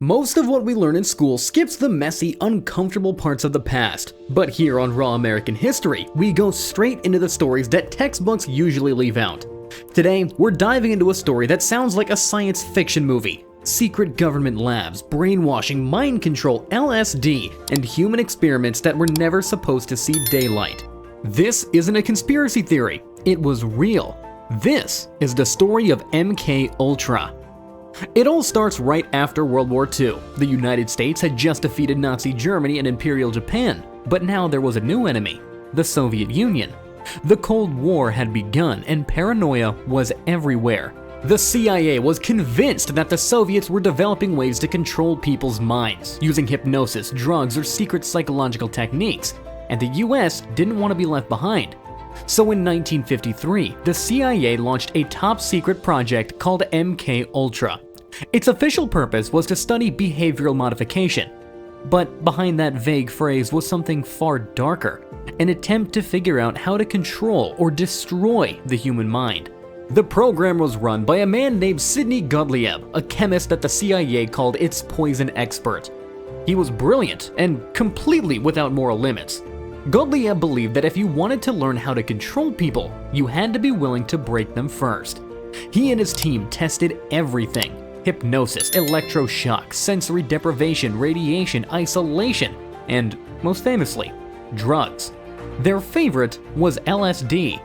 Most of what we learn in school skips the messy, uncomfortable parts of the past. But here on Raw American History, we go straight into the stories that textbooks usually leave out. Today, we're diving into a story that sounds like a science fiction movie. Secret government labs, brainwashing, mind control, LSD, and human experiments that were never supposed to see daylight. This isn't a conspiracy theory, it was real. This is the story of MK Ultra. It all starts right after World War II. The United States had just defeated Nazi Germany and Imperial Japan, but now there was a new enemy, the Soviet Union. The Cold War had begun and paranoia was everywhere. The CIA was convinced that the Soviets were developing ways to control people's minds, using hypnosis, drugs, or secret psychological techniques, and the US didn't want to be left behind. So in 1953, the CIA launched a top-secret project called MK Ultra. Its official purpose was to study behavioral modification. But behind that vague phrase was something far darker, an attempt to figure out how to control or destroy the human mind. The program was run by a man named Sidney Gottlieb, a chemist that the CIA called its poison expert. He was brilliant and completely without moral limits. Gottlieb believed that if you wanted to learn how to control people, you had to be willing to break them first. He and his team tested everything: hypnosis, electroshock, sensory deprivation, radiation, isolation, and, most famously, drugs. Their favorite was LSD.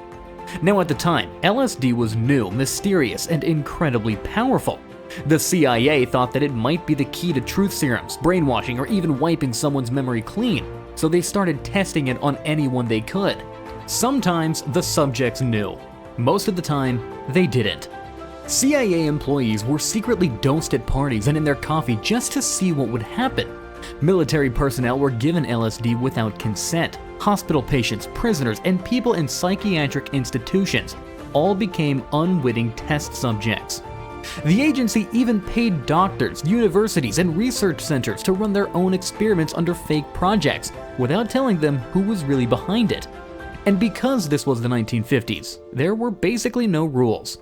Now at the time, LSD was new, mysterious, and incredibly powerful. The CIA thought that it might be the key to truth serums, brainwashing, or even wiping someone's memory clean, so they started testing it on anyone they could. Sometimes the subjects knew. Most of the time, they didn't. CIA employees were secretly dosed at parties and in their coffee just to see what would happen. Military personnel were given LSD without consent. Hospital patients, prisoners, and people in psychiatric institutions all became unwitting test subjects. The agency even paid doctors, universities, and research centers to run their own experiments under fake projects without telling them who was really behind it. And because this was the 1950s, there were basically no rules.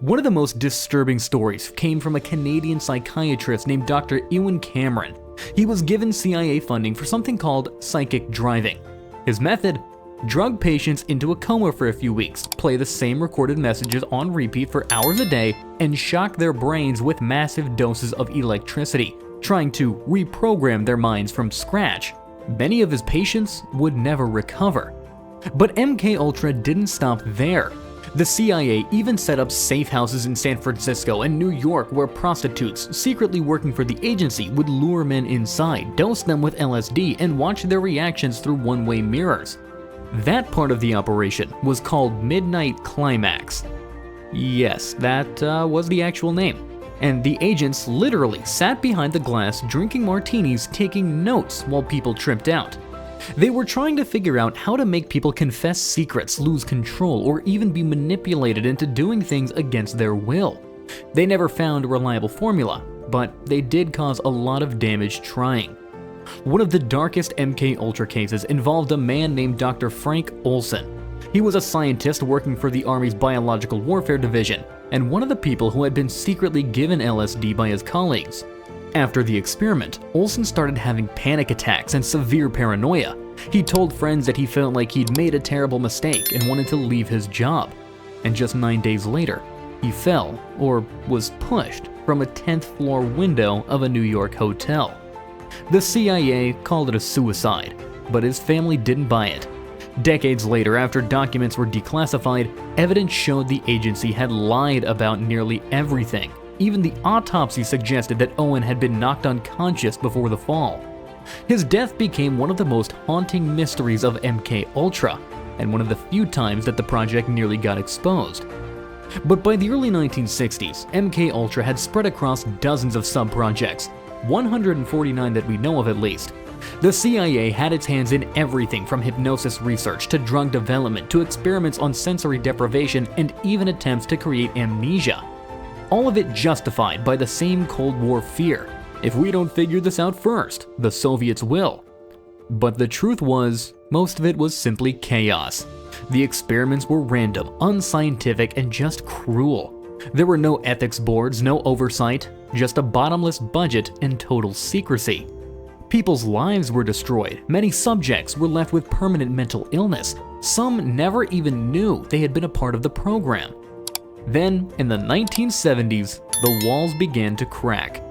One of the most disturbing stories came from a Canadian psychiatrist named Dr. Ewan Cameron. He was given CIA funding for something called psychic driving. His method? Drug patients into a coma for a few weeks, play the same recorded messages on repeat for hours a day, and shock their brains with massive doses of electricity, trying to reprogram their minds from scratch. Many of his patients would never recover. But MK Ultra didn't stop there. The CIA even set up safe houses in San Francisco and New York where prostitutes, secretly working for the agency, would lure men inside, dose them with LSD, and watch their reactions through one-way mirrors. That part of the operation was called Midnight Climax. Yes, that was the actual name. And the agents literally sat behind the glass drinking martinis, taking notes while people tripped out. They were trying to figure out how to make people confess secrets, lose control, or even be manipulated into doing things against their will. They never found a reliable formula, but they did cause a lot of damage trying. One of the darkest MK Ultra cases involved a man named Dr. Frank Olson. He was a scientist working for the Army's Biological Warfare Division, and one of the people who had been secretly given LSD by his colleagues. After the experiment, Olson started having panic attacks and severe paranoia. He told friends that he felt like he'd made a terrible mistake and wanted to leave his job. And just 9 days later, he fell, or was pushed, from a 10th floor window of a New York hotel. The CIA called it a suicide, but his family didn't buy it. Decades later, after documents were declassified, evidence showed the agency had lied about nearly everything. Even the autopsy suggested that Owen had been knocked unconscious before the fall. His death became one of the most haunting mysteries of MK Ultra, and one of the few times that the project nearly got exposed. But by the early 1960s, MK Ultra had spread across dozens of sub-projects, 149 that we know of at least. The CIA had its hands in everything from hypnosis research to drug development to experiments on sensory deprivation and even attempts to create amnesia. All of it justified by the same Cold War fear. If we don't figure this out first, the Soviets will. But the truth was, most of it was simply chaos. The experiments were random, unscientific, and just cruel. There were no ethics boards, no oversight. just a bottomless budget and total secrecy. People's lives were destroyed, many subjects were left with permanent mental illness, some never even knew they had been a part of the program. Then, in the 1970s, the walls began to crack.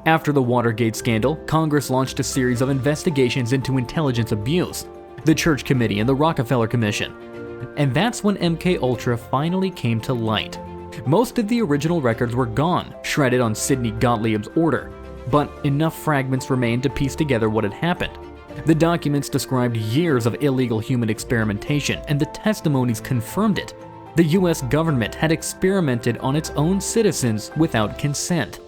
After the Watergate scandal, Congress launched a series of investigations into intelligence abuse, the Church Committee and the Rockefeller Commission. And that's when MKUltra finally came to light. Most of the original records were gone, shredded on Sidney Gottlieb's order, but enough fragments remained to piece together what had happened. The documents described years of illegal human experimentation, and the testimonies confirmed it. The US government had experimented on its own citizens without consent.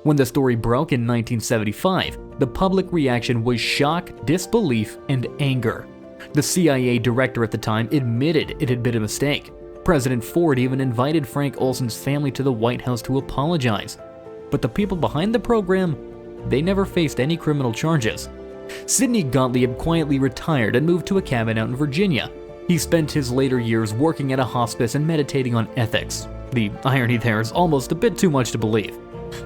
When the story broke in 1975, the public reaction was shock, disbelief, and anger. The CIA director at the time admitted it had been a mistake. President Ford even invited Frank Olson's family to the White House to apologize. But the people behind the program, they never faced any criminal charges. Sidney Gottlieb quietly retired and moved to a cabin out in Virginia. He spent his later years working at a hospice and meditating on ethics. The irony there is almost a bit too much to believe.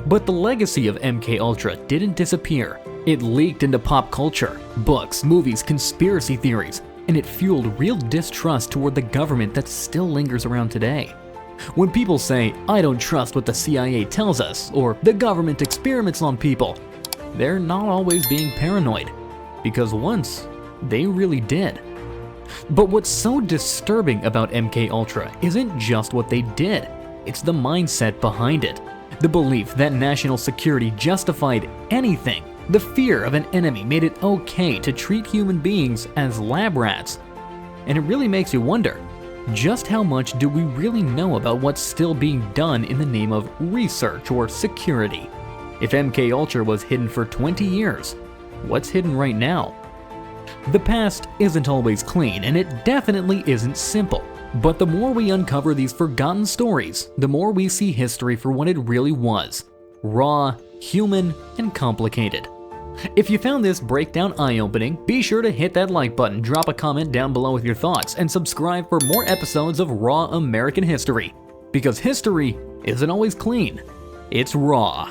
But the legacy of MKUltra didn't disappear. It leaked into pop culture, books, movies, conspiracy theories, and it fueled real distrust toward the government that still lingers around today. When people say, "I don't trust what the CIA tells us," or "the government experiments on people," they're not always being paranoid, because once, they really did. But what's so disturbing about MKUltra isn't just what they did, it's the mindset behind it. The belief that national security justified anything. The fear of an enemy made it okay to treat human beings as lab rats. And it really makes you wonder, just how much do we really know about what's still being done in the name of research or security? If MKUltra was hidden for 20 years, what's hidden right now? The past isn't always clean, and it definitely isn't simple. But the more we uncover these forgotten stories, the more we see history for what it really was: raw, human, and complicated. If you found this breakdown eye-opening, be sure to hit that like button, drop a comment down below with your thoughts, and subscribe for more episodes of Raw American History. Because history isn't always clean, it's raw.